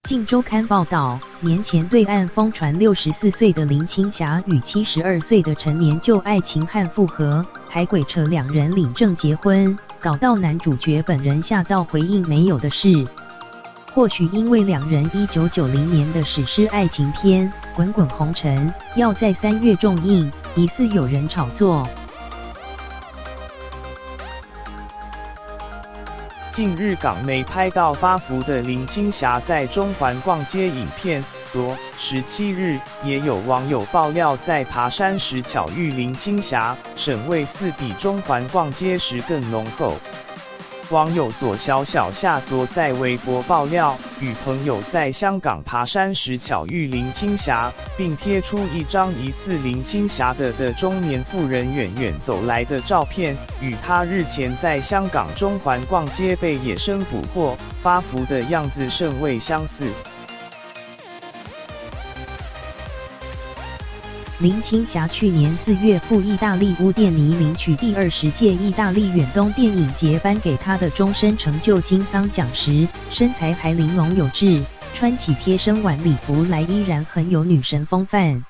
《镜周刊》报道，年前对岸疯传64岁的林青霞与72岁的陈年旧爱情汉复合，还鬼扯两人领证结婚，搞到男主角本人吓到回应没有的事。或许因为两人1990年的史诗爱情片《滚滚红尘》要在3月重映，疑似有人炒作。近日港媒拍到发福的林青霞在中环逛街影片，昨17日也有网友爆料在爬山时巧遇林青霞，沈味似比中环逛街时更浓厚。网友左小小下昨在微博爆料，与朋友在香港爬山时巧遇林青霞，并贴出一张疑似林青霞的中年妇人远远走来的照片，与她日前在香港中环逛街被野生捕获发福的样子甚为相似。林青霞去年4月赴意大利乌甸尼领取第20届意大利远东电影节颁给她的终身成就金桑奖时，身材还玲珑有致，穿起贴身晚礼服来依然很有女神风范。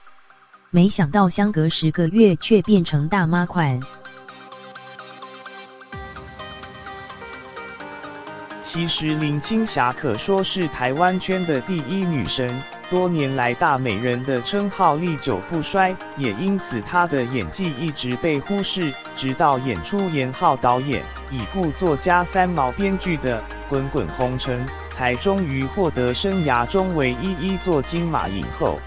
没想到相隔10个月却变成大妈款。其实林青霞可说是台湾圈的第一女神，多年来大美人的称号历久不衰，也因此她的演技一直被忽视，直到演出严浩导演、已故作家三毛编剧的《滚滚红尘》，才终于获得生涯中唯一一座金马影后。